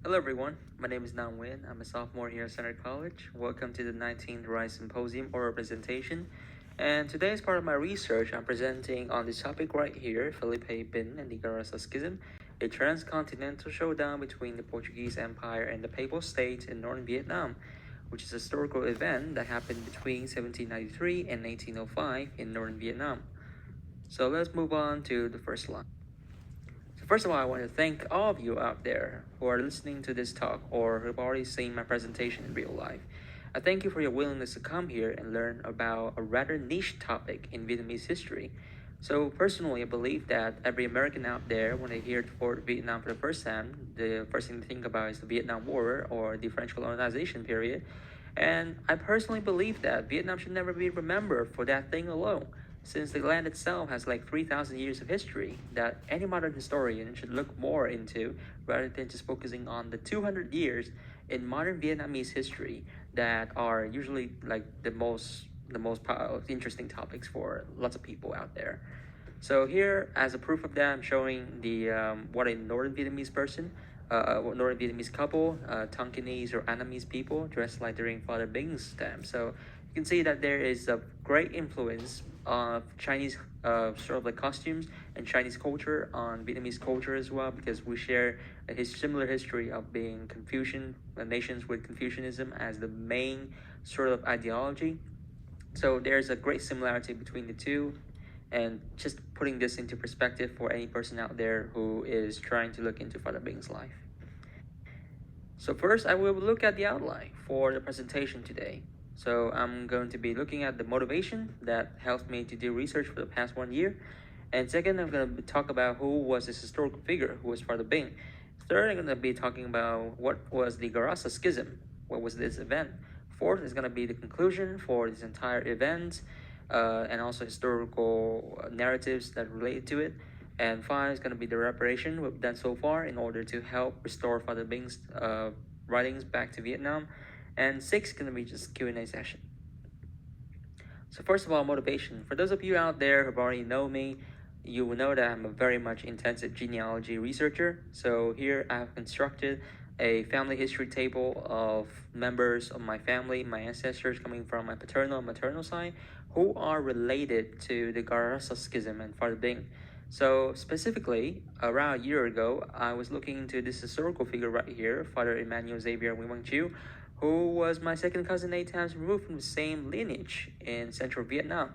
Hello everyone, my name is Nguyen. I'm a sophomore here at Center College. Welcome to the 19th Rise Symposium oral presentation. And today as part of my research, I'm presenting on this topic right here, Felippe Binh and the Garasa Schism, a transcontinental showdown between the Portuguese Empire and the Papal States in northern Vietnam, which is a historical event that happened between 1793 and 1805 in northern Vietnam. So let's move on to the first line. So first of all, I want to thank all of you out there who are listening to this talk or who have already seen my presentation in real life. I thank you for your willingness to come here and learn about a rather niche topic in Vietnamese history. So personally, I believe that every American out there, when they hear the word Vietnam for the first time, the first thing to think about is the Vietnam War or the French colonization period. And I personally believe that Vietnam should never be remembered for that thing alone, since the land itself has like 3,000 years of history that any modern historian should look more into rather than just focusing on the 200 years in modern Vietnamese history that are usually like the most interesting topics for lots of people out there. So here, as a proof of that, I'm showing the what a Northern Vietnamese person, Northern Vietnamese couple, Tonkinese or Annamese people dressed like during Father Bing's time. So you can see that there is a great influence of Chinese sort of like costumes and Chinese culture on Vietnamese culture as well, because we share a similar history of being Confucian nations with Confucianism as the main sort of ideology. So there's a great similarity between the two, and just putting this into perspective for any person out there who is trying to look into Father Bing's life. So first, I will look at the outline for the presentation today. So I'm going to be looking at the motivation that helped me to do research for the past 1 year. And second, I'm going to talk about who was this historical figure who was Father Bing. Third, I'm going to be talking about what was the Garasa Schism, what was this event. Fourth is going to be the conclusion for this entire event, and also historical narratives that relate to it. And five is going to be the reparation we've done so far in order to help restore Father Bing's writings back to Vietnam. And six is going to be just Q&A session. So first of all, motivation. For those of you out there who already know me, you will know that I'm a very much intensive genealogy researcher. So here I have constructed a family history table of members of my family, my ancestors coming from my paternal and maternal side, who are related to the Garasa Schism and Father Bing. So specifically, around a year ago, I was looking into this historical figure right here, Father Emmanuel Xavier Nguyen, who was my second cousin 8 times removed from the same lineage in central Vietnam.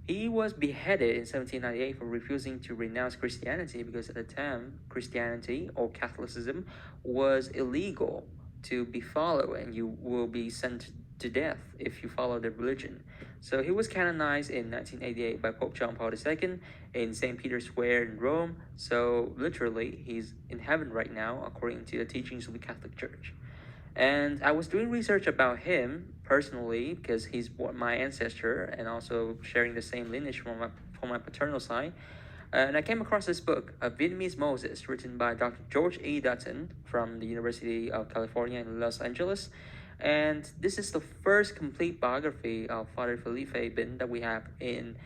He was beheaded in 1798 for refusing to renounce Christianity, because at the time, Christianity or Catholicism was illegal to be followed, and you will be sent to death if you follow the religion. So he was canonized in 1988 by Pope John Paul II in St. Peter's Square in Rome. So literally, he's in heaven right now, according to the teachings of the Catholic Church. And I was doing research about him personally because he's my ancestor and also sharing the same lineage from my paternal side. And I came across this book, A Vietnamese Moses, written by Dr. George A. Dutton from the University of California in Los Angeles. And this is the first complete biography of Father Felippe Binh that we have in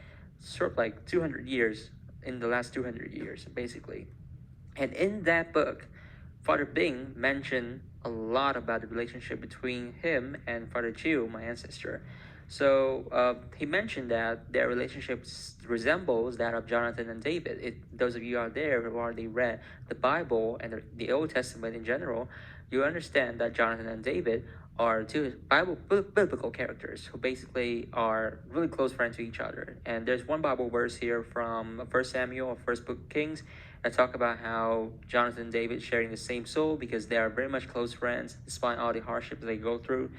sort of like 200 years, in the last 200 years, basically. And in that book, Father Bing mentioned a lot about the relationship between him and Father Triệu, my ancestor. So he mentioned that their relationship resembles that of Jonathan and David. Those of you out there who already read the Bible and the Old Testament in general, you understand that Jonathan and David are two biblical characters who basically are really close friends to each other. And there's one Bible verse here from First Samuel or First Book of Kings that talk about how Jonathan and David sharing the same soul because they are very much close friends despite all the hardships they go through.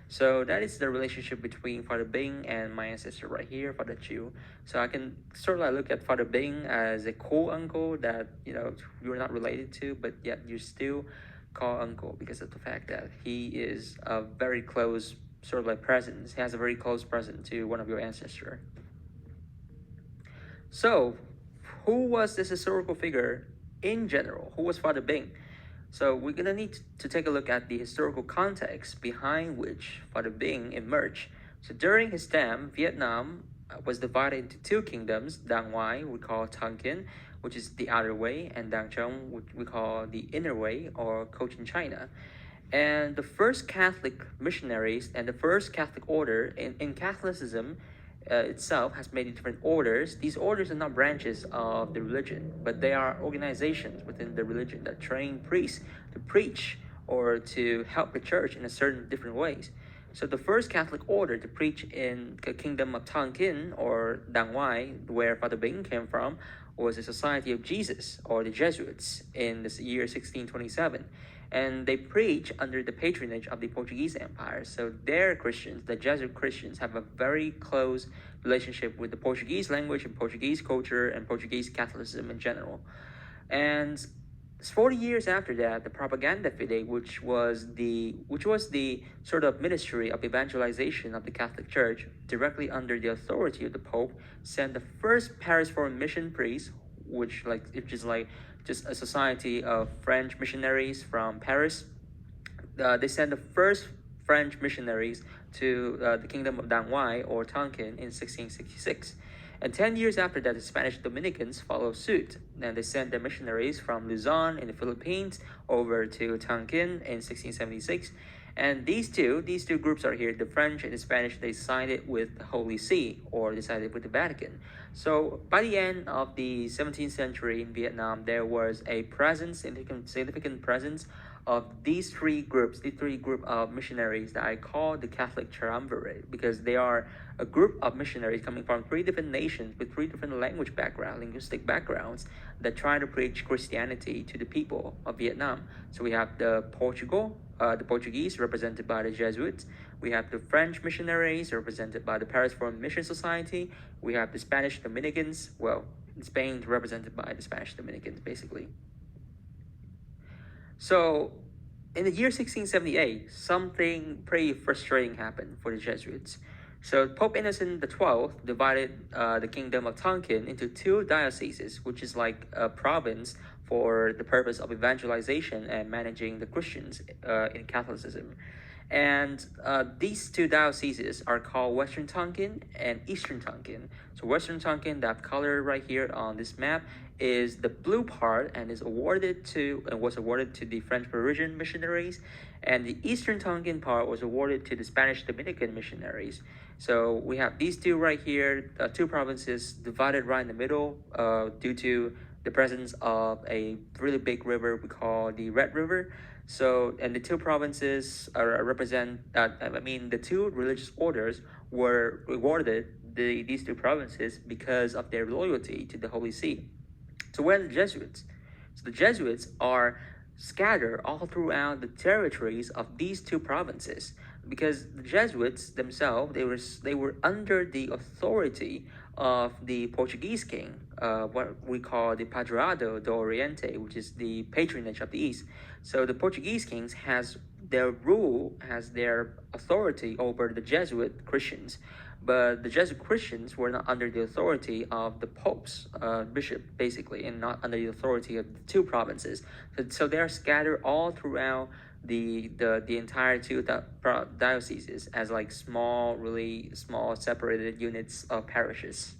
So that is the relationship between Father Bing and my ancestor right here, Father Chu. So I can sort of like look at Father Bing as a cool uncle that you're not related to, but yet you still call uncle because of the fact that he is a very close sort of like presence. He has a very close presence to one of your ancestors. So, who was this historical figure in general? Who was Father Bing? So we're gonna need to take a look at the historical context behind which Father Bing emerged. So during his time, Vietnam was divided into two kingdoms, Dang Wai, we call Tonkin, which is the outer way, and Dang Zhong, which we call the inner way, or Cochin China. And the first Catholic missionaries and the first Catholic order in Catholicism itself has many different orders. These orders are not branches of the religion, but they are organizations within the religion that train priests to preach or to help the church in a certain different ways. So the first Catholic order to preach in the kingdom of Tonkin or Dangwai, where Father Bing came from, was the Society of Jesus, or the Jesuits, in the year 1627. And they preach under the patronage of the Portuguese Empire. So their Christians, the Jesuit Christians, have a very close relationship with the Portuguese language and Portuguese culture and Portuguese Catholicism in general. And 40 years after that, the Propaganda Fide, which was the sort of ministry of evangelization of the Catholic Church, directly under the authority of the Pope, sent the first Paris Foreign Mission priests, which is like just a society of French missionaries from Paris. They sent the first French missionaries to the kingdom of Dangwai or Tonkin in 1666. And 10 years after that, the Spanish Dominicans followed suit, and they sent their missionaries from Luzon in the Philippines over to Tonkin in 1676. And these two groups are here, the French and the Spanish, they sided with the Holy See, or they sided with the Vatican. So by the end of the 17th century in Vietnam, there was a presence, significant presence of these three groups, the three group of missionaries that I call the Catholic Triumvirate, because they are a group of missionaries coming from three different nations with three different linguistic backgrounds that try to preach Christianity to the people of Vietnam. So we have the Portuguese, represented by the Jesuits. We have the French missionaries, represented by the Paris Foreign Mission Society. We have the Spanish Dominicans, well, in Spain, represented by the Spanish Dominicans, basically. So, in the year 1678, something pretty frustrating happened for the Jesuits. So, Pope Innocent XII divided the kingdom of Tonkin into two dioceses, which is like a province for the purpose of evangelization and managing the Christians in Catholicism. And these two dioceses are called Western Tonkin and Eastern Tonkin. So Western Tonkin, that color right here on this map, is the blue part and was awarded to the French Parisian missionaries, and the Eastern Tonkin part was awarded to the Spanish Dominican missionaries. So we have these two right here, two provinces divided right in the middle due to the presence of a really big river we call the Red River. So, and the two provinces the two religious orders were rewarded these two provinces because of their loyalty to the Holy See. So where are the Jesuits? So the Jesuits are scattered all throughout the territories of these two provinces, because the Jesuits themselves, they were under the authority of the Portuguese king, what we call the Padroado do Oriente, which is the patronage of the East. So the Portuguese kings has their authority over the Jesuit Christians, but the Jesuit Christians were not under the authority of the Pope's bishop, basically, and not under the authority of the two provinces. So they are scattered all throughout the entire two dioceses as like really small separated units of parishes.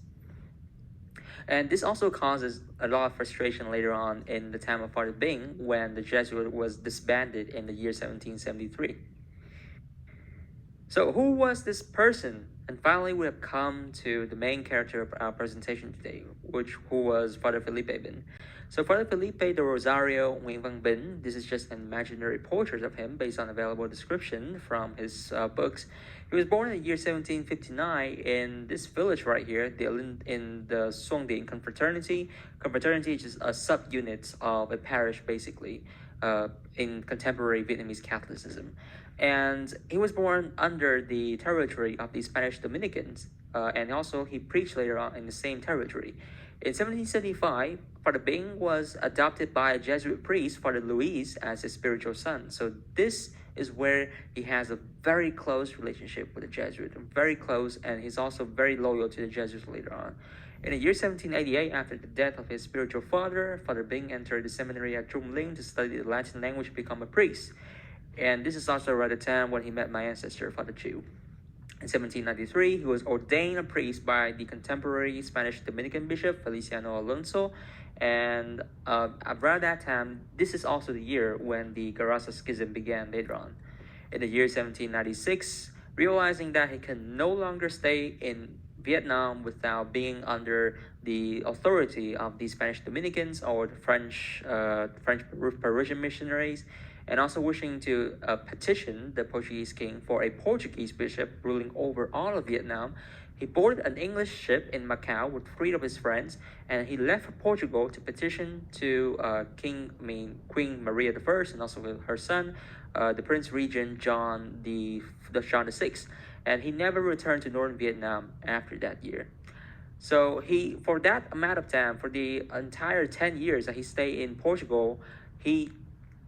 And this also causes a lot of frustration later on in the time of Father Bing, when the Jesuit was disbanded in the year 1773. So who was this person? And finally, we have come to the main character of our presentation today, who was Father Felippe Binh. So Father Felippe de Rosario Nguyễn Văn Bỉnh, this is just an imaginary portrait of him based on available description from his books. He was born in the year 1759 in this village right here, in the Xuong Dinh Confraternity. Confraternity is just a subunit of a parish, basically, in contemporary Vietnamese Catholicism. And he was born under the territory of the Spanish Dominicans, and also he preached later on in the same territory. In 1775, Father Bing was adopted by a Jesuit priest, Father Luis, as his spiritual son. So this is where he has a very close relationship with the Jesuit, very close, and he's also very loyal to the Jesuits later on. In the year 1788, after the death of his spiritual father, Father Bing entered the seminary at Trung Linh to study the Latin language and become a priest. And this is also around the time when he met my ancestor, Father Triệu. In 1793, he was ordained a priest by the contemporary Spanish Dominican bishop Feliciano Alonso, and around that time, this is also the year when the Garasa Schism began later on. In the year 1796, realizing that he can no longer stay in Vietnam without being under the authority of the Spanish Dominicans or the French Parisian missionaries, and also wishing to petition the Portuguese king for a Portuguese bishop ruling over all of Vietnam, he boarded an English ship in Macau with three of his friends, and he left for Portugal to petition to Queen Maria I, and also her son, the Prince Regent John VI, and he never returned to northern Vietnam after that year. So for that amount of time, for the entire 10 years that he stayed in Portugal, he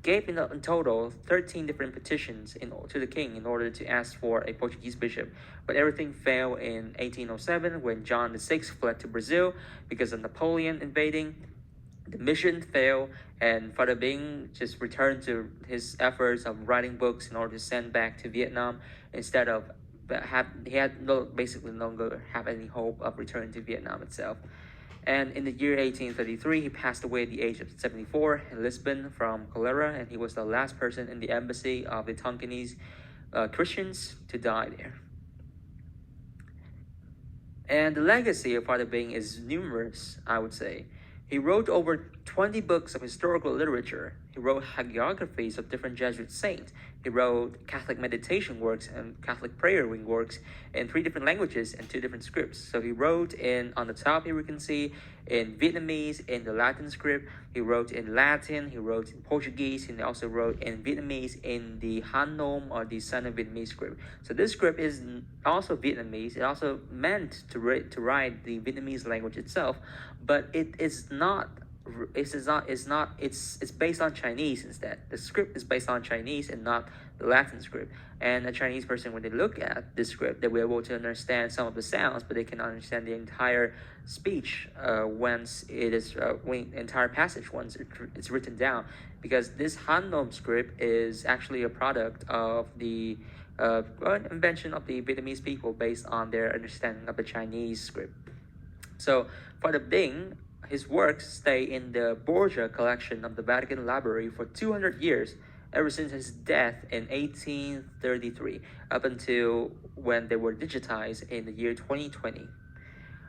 gave in total 13 different petitions to the king in order to ask for a Portuguese bishop. But everything failed in 1807 when John VI fled to Brazil because of Napoleon invading. The mission failed, and Father Bỉnh just returned to his efforts of writing books in order to send back to Vietnam instead of basically no longer have any hope of returning to Vietnam itself. And in the year 1833, he passed away at the age of 74 in Lisbon from cholera, and he was the last person in the embassy of the Tonkinese Christians to die there. And the legacy of Father Bỉnh is numerous, I would say. He wrote over 20 books of historical literature. He wrote hagiographies of different Jesuit saints. He wrote Catholic meditation works and Catholic prayer ring works in 3 different languages and 2 different scripts. So he wrote on the top here we can see in Vietnamese, in the Latin script. He wrote in Latin, he wrote in Portuguese, and he also wrote in Vietnamese in the Han Nom or the Sino-Vietnamese script. So this script is also Vietnamese. It also meant to write the Vietnamese language itself, but it's based on Chinese instead. The script is based on Chinese and not the Latin script. And a Chinese person, when they look at this script, they'll be able to understand some of the sounds, but they cannot understand the entire speech once it is when the entire passage once it's written down, because this Han Nom script is actually a product of the invention of the Vietnamese people based on their understanding of the Chinese script. So Father Bỉnh, his works stay in the Borgia collection of the Vatican Library for 200 years, ever since his death in 1833, up until when they were digitized in the year 2020.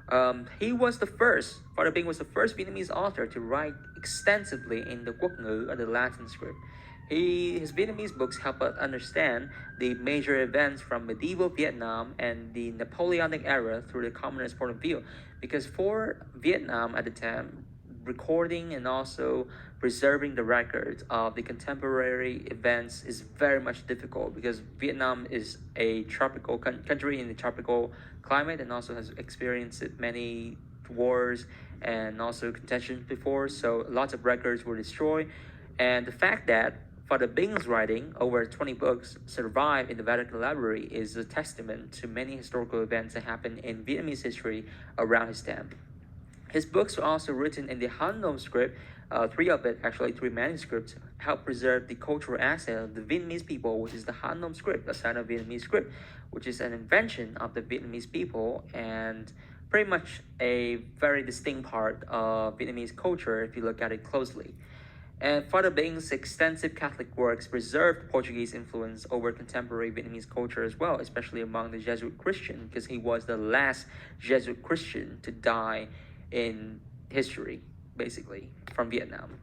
Father Bỉnh was the first Vietnamese author to write extensively in the Quốc ngữ or the Latin script. His Vietnamese books help us understand the major events from medieval Vietnam and the Napoleonic era through the commonest point of view. Because for Vietnam at the time, recording and also preserving the records of the contemporary events is very much difficult, because Vietnam is a tropical country in the tropical climate and also has experienced many wars and also contentions before, so lots of records were destroyed. And the fact that Father Bing's writing, over 20 books, survive in the Vatican Library is a testament to many historical events that happened in Vietnamese history around his time. His books were also written in the Han Nom script. 3 of it, actually 3 manuscripts, help preserve the cultural asset of the Vietnamese people, which is the Han Nom script, a Sino-Vietnamese script, which is an invention of the Vietnamese people and pretty much a very distinct part of Vietnamese culture if you look at it closely. And Father Bing's extensive Catholic works preserved Portuguese influence over contemporary Vietnamese culture as well, especially among the Jesuit Christian, because he was the last Jesuit Christian to die in history, basically, from Vietnam.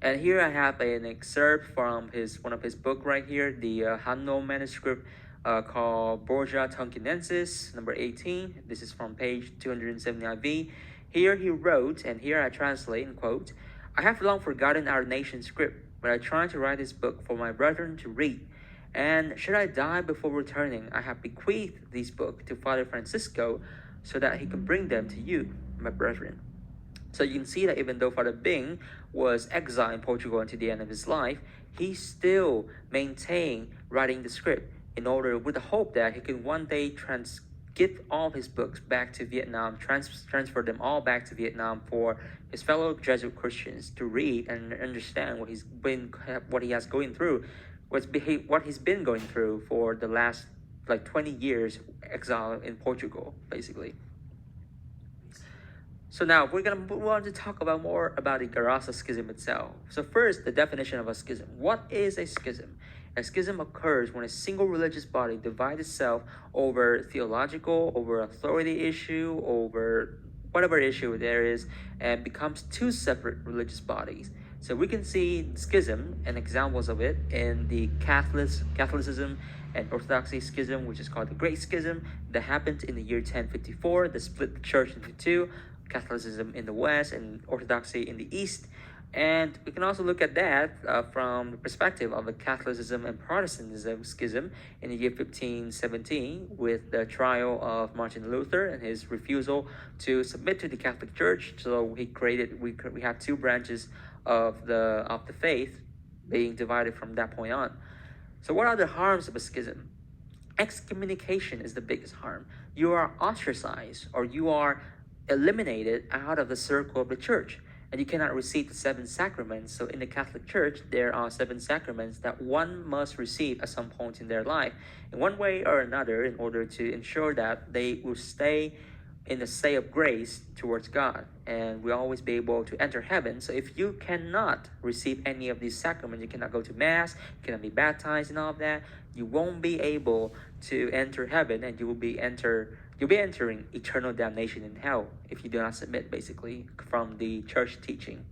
And here I have an excerpt from one of his book right here, the Han Nom manuscript called Borgia Tonkinensis, number 18. This is from page 279b. Here he wrote, and here I translate and quote, "I have long forgotten our nation's script, but I try to write this book for my brethren to read. And should I die before returning, I have bequeathed this book to Father Francisco so that he can bring them to you, my brethren." So you can see that even though Father Bing was exiled in Portugal until the end of his life, he still maintained writing the script in order, with the hope that he could one day give all his books back to Vietnam, transfer them all back to Vietnam for his fellow Jesuit Christians to read and understand what he's been going through for the last like 20 years exile in Portugal, basically. So now we're going to move on to talk about more about the Garasa schism itself. So first, the definition of a schism. What is a schism? A schism occurs when a single religious body divides itself over theological, over authority issue, over whatever issue there is, and becomes two separate religious bodies. So we can see schism and examples of it in the Catholicism and Orthodoxy schism, which is called the Great Schism, that happened in the year 1054, that split the church into two, Catholicism in the West and Orthodoxy in the East. And we can also look at that from the perspective of the Catholicism and Protestantism schism in the year 1517 with the trial of Martin Luther and his refusal to submit to the Catholic Church. So we have two branches of the faith being divided from that point on. So what are the harms of a schism? Excommunication is the biggest harm. You are ostracized, or you are eliminated out of the circle of the church, and you cannot receive the 7 sacraments. So in the Catholic Church, there are 7 sacraments that one must receive at some point in their life, in one way or another, in order to ensure that they will stay in the state of grace towards God, and will always be able to enter heaven. So if you cannot receive any of these sacraments, you cannot go to Mass, you cannot be baptized and all of that, you won't be able to enter heaven, and you'll be entering eternal damnation in hell if you do not submit, basically, from the church teaching.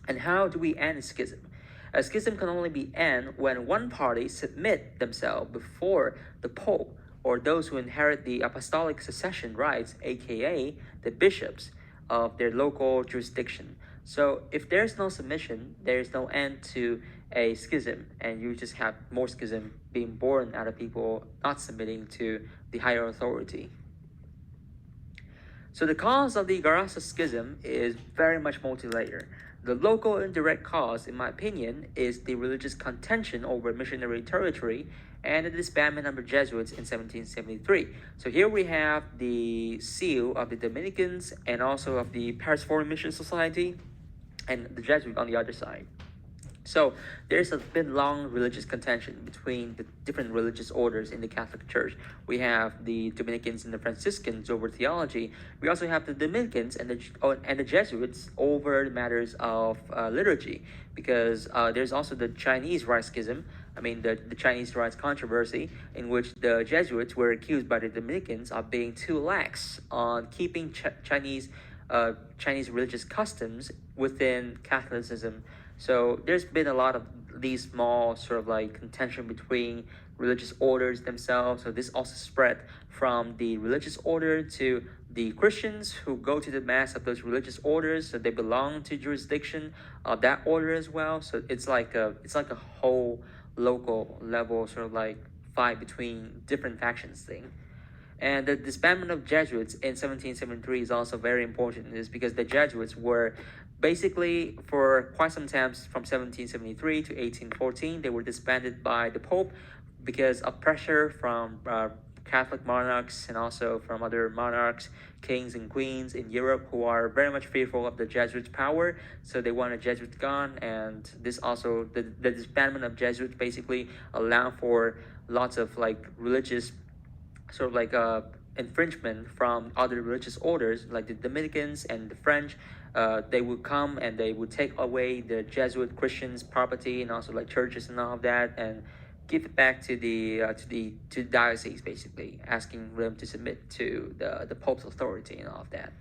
And how do we end schism? A schism can only be end when one party submit themselves before the Pope or those who inherit the apostolic succession rights, aka the bishops of their local jurisdiction. So if there's no submission, there is no end to a schism, and you just have more schism being born out of people not submitting to the higher authority. So the cause of the Garasa schism is very much multi-layered. The local indirect cause, in my opinion, is the religious contention over missionary territory and the disbandment of the Jesuits in 1773. So here we have the seal of the Dominicans and also of the Paris Foreign Mission Society and the Jesuit on the other side. So there's been long religious contention between the different religious orders in the Catholic Church. We have the Dominicans and the Franciscans over theology. We also have the Dominicans and the Jesuits over matters of liturgy, because there's also the Chinese Rite schism. The Chinese Rite controversy, in which the Jesuits were accused by the Dominicans of being too lax on keeping Chinese religious customs within Catholicism. So there's been a lot of these small sort of like contention between religious orders themselves. So this also spread from the religious order to the Christians who go to the Mass of those religious orders. So they belong to jurisdiction of that order as well. So it's like a whole local level sort of like fight between different factions thing. And the disbandment of Jesuits in 1773 is also very important, is because the Jesuits were basically, for quite some time, from 1773 to 1814, they were disbanded by the Pope because of pressure from Catholic monarchs and also from other monarchs, kings and queens in Europe, who are very much fearful of the Jesuits' power. So they want a Jesuit gone, and this also, the disbandment of Jesuits basically allowed for lots of like religious sort of like infringement from other religious orders, like the Dominicans and the French. They would come and they would take away the Jesuit Christians' property and also like churches and all of that, and give it back to the diocese, basically asking them to submit to the Pope's authority and all of that.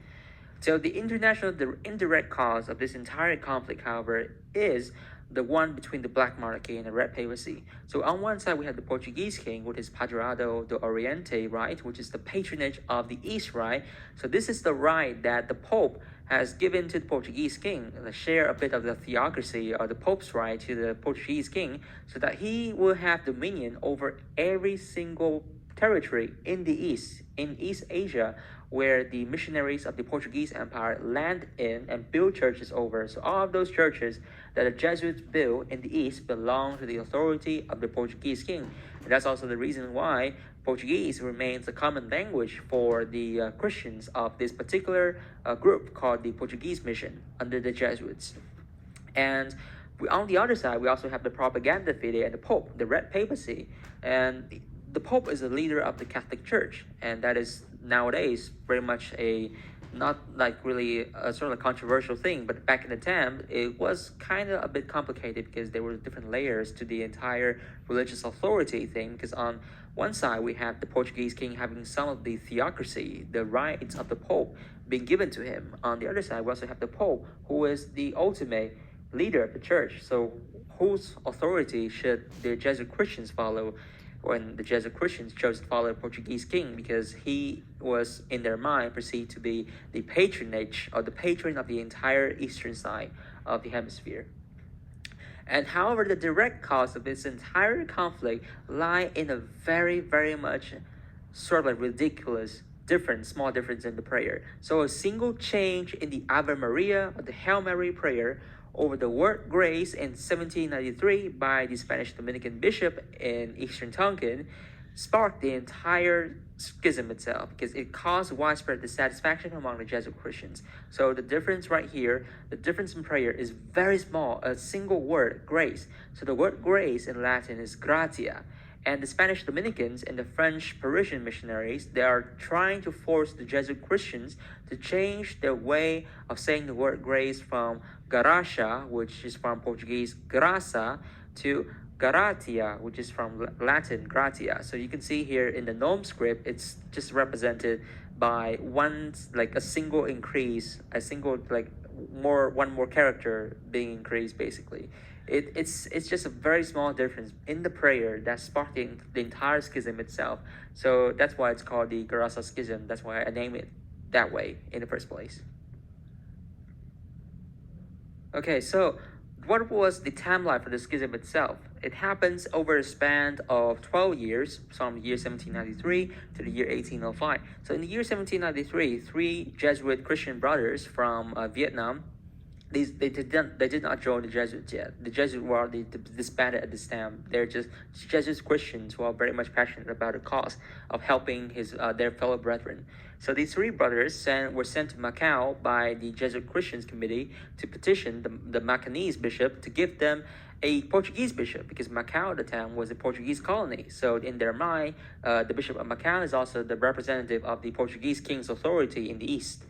So the indirect cause of this entire conflict, however, is the one between the Black Monarchy and the Red Papacy. So on one side, we have the Portuguese king with his Padroado do Oriente right, which is the patronage of the East right. So this is the right that the Pope has given to the Portuguese king, to share a bit of the theocracy or the Pope's right to the Portuguese king, so that he will have dominion over every single territory in the East, in East Asia, where the missionaries of the Portuguese Empire land in and build churches over. So all of those churches that the Jesuits built in the East belong to the authority of the Portuguese king. And that's also the reason why Portuguese remains a common language for the Christians of this particular group called the Portuguese Mission under the Jesuits. And on the other side, we also have the Propaganda Fide and the Pope, the Red Papacy. And the Pope is a leader of the Catholic Church, and that is nowadays very much a not like really a sort of a controversial thing, but back in the time it was kind of a bit complicated because there were different layers to the entire religious authority thing. Because on one side we have the Portuguese king having some of the theocracy, the rights of the Pope being given to him. On the other side we also have the Pope, who is the ultimate leader of the church. So whose authority should the Jesuit Christians follow when the Jesuit Christians chose to follow the Portuguese king? Because he was, in their mind, perceived to be the patronage or the patron of the entire eastern side of the hemisphere. And however, the direct cause of this entire conflict lie in a very, very much sort of like ridiculous difference, small difference in the prayer. So a single change in the Ave Maria or the Hail Mary prayer over the word grace in 1793 by the Spanish Dominican bishop in Eastern Tonkin sparked the entire schism itself, because it caused widespread dissatisfaction among the Jesuit Christians. So the difference right here, the difference in prayer is very small, a single word, grace. So the word grace in Latin is gratia. And the Spanish Dominicans and the French Parisian missionaries, they are trying to force the Jesuit Christians to change their way of saying the word grace from Garasa, which is from Portuguese Garasa, to Garatia, which is from Latin gratia. So you can see here in the Gnome script, it's just represented by a single increase, a single one more character being increased basically. It's just a very small difference in the prayer that sparked the entire schism itself. So that's why it's called the Garasa Schism. That's why I named it that way in the first place. Okay, so what was the timeline for the schism itself? It happens over a span of 12 years, from the year 1793 to the year 1805. So in the year 1793, three Jesuit Christian brothers from Vietnam, they did not join the Jesuits yet. The Jesuits were already disbanded at this time. They're just Jesuit Christians who are very much passionate about the cause of helping their fellow brethren. So these three brothers were sent to Macau by the Jesuit Christians Committee to petition the Macanese bishop to give them a Portuguese bishop, because Macau at the time was a Portuguese colony. So in their mind, the bishop of Macau is also the representative of the Portuguese king's authority in the east.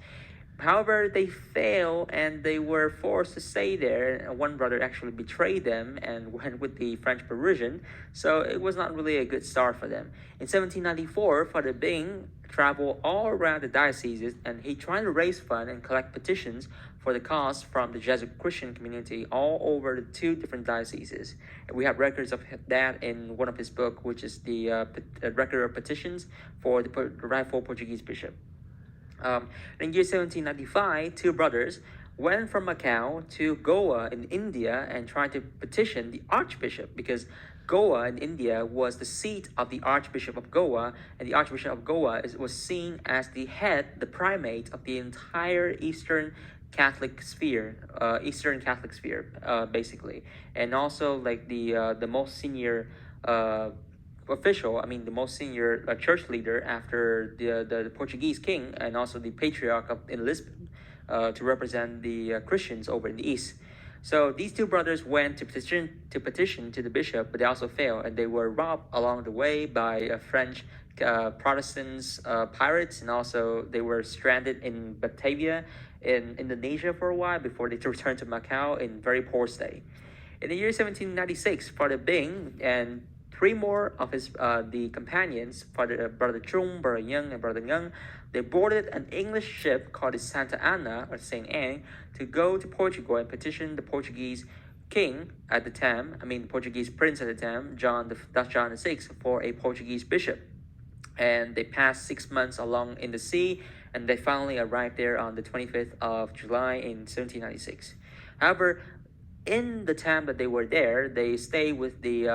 However, they failed and they were forced to stay there. One brother actually betrayed them and went with the French Parisian, so it was not really a good start for them. In 1794, Father Bing traveled all around the dioceses, and he tried to raise funds and collect petitions for the cause from the Jesuit Christian community all over the two different dioceses. And we have records of that in one of his books, which is the Record of Petitions for the rightful Portuguese bishop. In year 1795, two brothers went from Macau to Goa in India and tried to petition the Archbishop, because Goa in India was the seat of the Archbishop of Goa, and the Archbishop of Goa was seen as the head, the primate of the entire Eastern Catholic sphere, basically, and also like the most senior official, the most senior church leader after the Portuguese king, and also the patriarch in Lisbon, to represent the Christians over in the east. So these two brothers went to petition to the bishop, but they also failed, and they were robbed along the way by French Protestants, pirates, and also they were stranded in Batavia in Indonesia for a while before they returned to Macau in very poor state. In the year 1796, Father Bing and three more of his the companions, Brother Chung, Brother Young, and Brother Ngung, they boarded an English ship called the Santa Ana or Saint Anne to go to Portugal and petition the Portuguese king at the time, the Portuguese prince at the time, John VI, for a Portuguese bishop. And they passed 6 months along in the sea, and they finally arrived there on the 25th of July in 1796. However, in the time that they were there, they stayed with the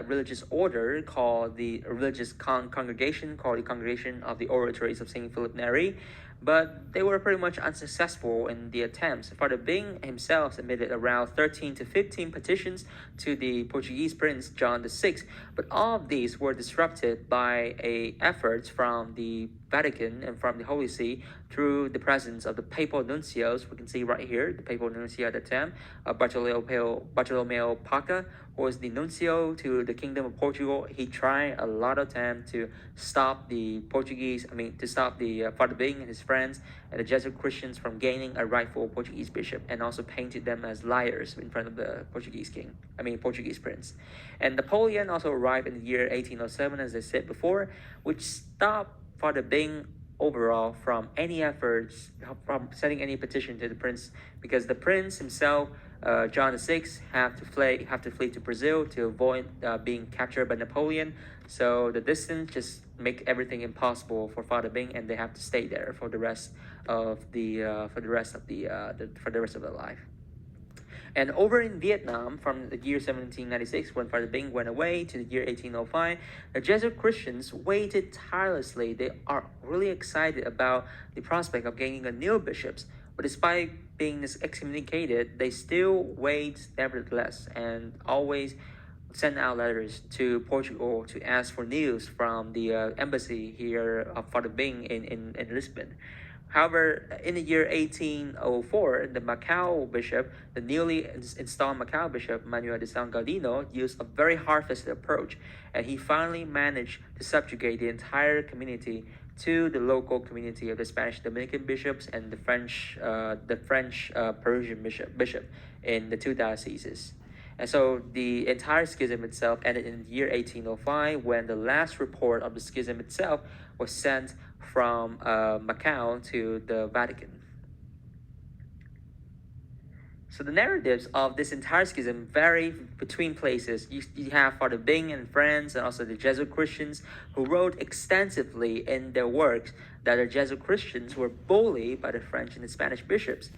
religious order called the religious congregation called the Congregation of the Oratories of Saint Philip Neri, but they were pretty much unsuccessful in the attempts. Father Bing himself submitted around 13 to 15 petitions to the Portuguese Prince John VI, but all of these were disrupted by efforts from the Vatican and from the Holy See through the presence of the papal nuncios. We can see right here the papal nuncio at the time, Bartolomeo Paca, who was the nuncio to the Kingdom of Portugal. He tried a lot of time to stop the Father Bing and his friends and the Jesuit Christians from gaining a rightful Portuguese bishop, and also painted them as liars in front of the Portuguese prince. And Napoleon also arrived in the year 1807, as I said before, which stopped Father Bing overall from any efforts from sending any petition to the prince, because the prince himself, John VI, have to flee to Brazil to avoid being captured by Napoleon. So the distance just make everything impossible for Father Bing, and they have to stay there for the rest of their life. And over in Vietnam, from the year 1796, when Father Bing went away, to the year 1805, the Jesuit Christians waited tirelessly. They are really excited about the prospect of gaining a new bishops. But despite being excommunicated, they still wait nevertheless, and always send out letters to Portugal to ask for news from the embassy here of Father Bing in Lisbon. However, in the year 1804, the Macau bishop, the newly installed Macau bishop, Manuel de San Galdino, used a very hard-fisted approach, and he finally managed to subjugate the entire community to the local community of the Spanish Dominican bishops and the French Parisian bishop in the two dioceses. And so the entire schism itself ended in the year 1805, when the last report of the schism itself was sent from Macau to the Vatican. So the narratives of this entire schism vary between places. You have Father Bing and friends, and also the Jesuit Christians, who wrote extensively in their works that the Jesuit Christians were bullied by the French and the Spanish bishops.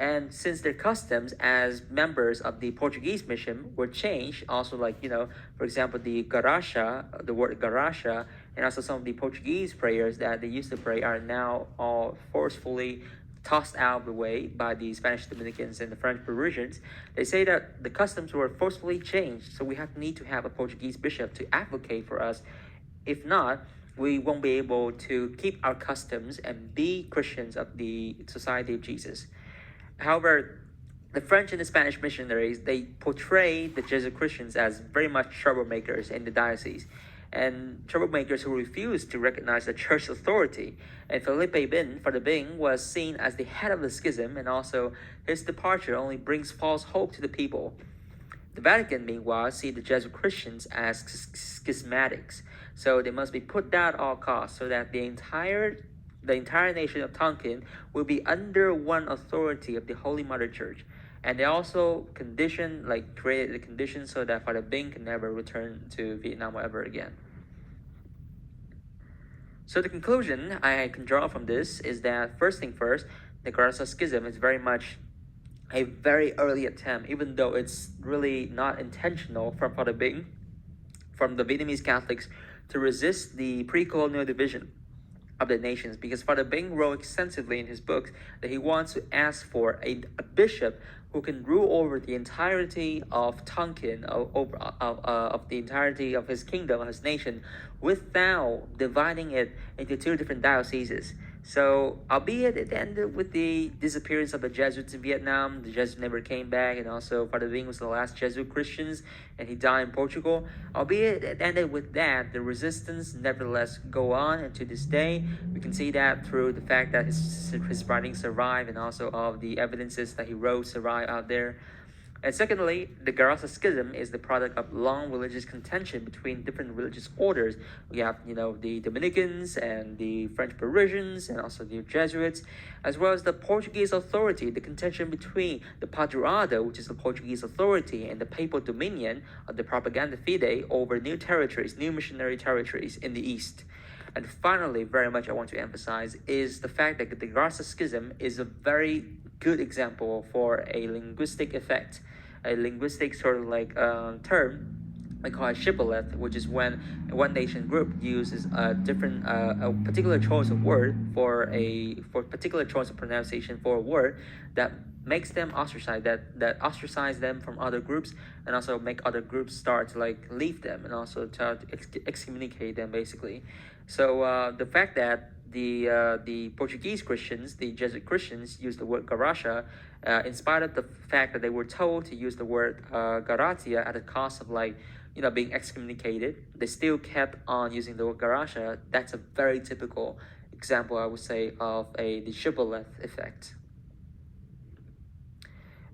And since their customs as members of the Portuguese mission were changed, also for example, the word Garasa, and also some of the Portuguese prayers that they used to pray are now all forcefully tossed out of the way by the Spanish Dominicans and the French Parisians. They say that the customs were forcefully changed, so we need to have a Portuguese bishop to advocate for us. If not, we won't be able to keep our customs and be Christians of the Society of Jesus. However, the French and the Spanish missionaries, they portrayed the Jesuit Christians as very much troublemakers in the diocese, and troublemakers who refused to recognize the church authority. And Father Bing, was seen as the head of the schism, and also his departure only brings false hope to the people. The Vatican, meanwhile, see the Jesuit Christians as schismatics, so they must be put down at all costs, so that the entire nation of Tonkin will be under one authority of the Holy Mother Church. And they also created the conditions so that Father Bing can never return to Vietnam ever again. So the conclusion I can draw from this is that, first thing first, the Garasa Schism is very much a very early attempt, even though it's really not intentional from Father Bing, from the Vietnamese Catholics, to resist the pre-colonial division of the nations, because Father Bing wrote extensively in his books that he wants to ask for a bishop who can rule over the entirety of Tonkin, of the entirety of his kingdom, of his nation, without dividing it into two different dioceses. So, albeit it ended with the disappearance of the Jesuits in Vietnam, the Jesuits never came back, and also Father Bing was the last Jesuit Christians, and he died in Portugal. Albeit it ended with that, the resistance nevertheless go on, and to this day, we can see that through the fact that his writings survive, and also of the evidences that he wrote survive out there. And secondly, the Garasa Schism is the product of long religious contention between different religious orders. We have, the Dominicans and the French Parisians and also the Jesuits, as well as the Portuguese authority, the contention between the Padroado, which is the Portuguese authority, and the Papal Dominion of the Propaganda Fide over new missionary territories in the East. And finally, very much I want to emphasize, is the fact that the Garasa Schism is a very good example for a linguistic effect, a linguistic term we call it shibboleth, which is when one nation group uses a particular choice of word for particular choice of pronunciation for a word that makes them ostracized, that ostracize them from other groups, and also make other groups start to leave them, and also try to excommunicate them basically. So the fact that the Portuguese Christians, the Jesuit Christians, used the word Garasa, in spite of the fact that they were told to use the word Garatia at the cost of being excommunicated. They still kept on using the word Garasa. That's a very typical example, I would say, of the shibboleth effect.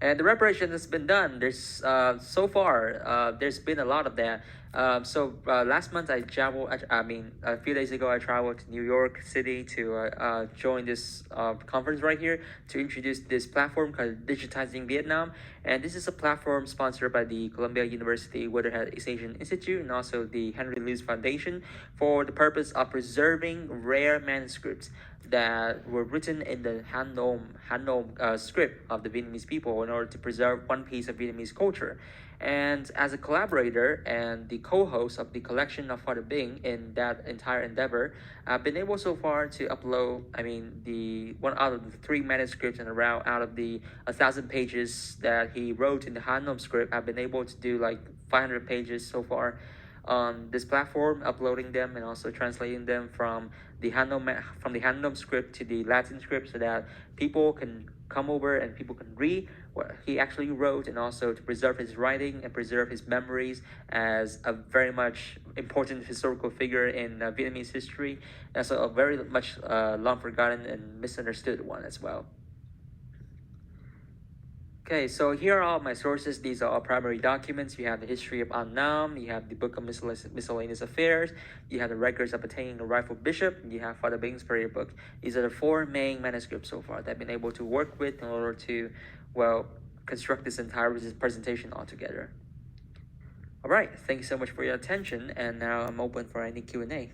And the reparation has been done. There's so far there's been a lot of that. Last month I traveled. A few days ago I traveled to New York City to join this conference right here to introduce this platform called Digitizing Vietnam. And this is a platform sponsored by the Columbia University Weatherhead East Asian Institute and also the Henry Luce Foundation for the purpose of preserving rare manuscripts that were written in the Han Nom script of the Vietnamese people in order to preserve one piece of Vietnamese culture. And as a collaborator and the co-host of the collection of Father Bing in that entire endeavor, I've been able so far to upload, the one out of the 3 manuscripts and around out of the 1,000 pages that he wrote in the Han Nom script, I've been able to do like 500 pages so far on this platform, uploading them and also translating them from the Han Nom script to the Latin script so that people can come over and people can read what he actually wrote, and also to preserve his writing and preserve his memories as a very much important historical figure in Vietnamese history, and also a very much long forgotten and misunderstood one as well. Okay, so here are all my sources. These are all primary documents. You have the history of An Nam, you have the Book of Miscellaneous Affairs, you have the records of attaining a rightful bishop, and you have Father Bing's prayer book. These are the 4 main manuscripts so far that I've been able to work with in order to, construct this entire presentation altogether. All right, thank you so much for your attention, and now I'm open for any Q&A.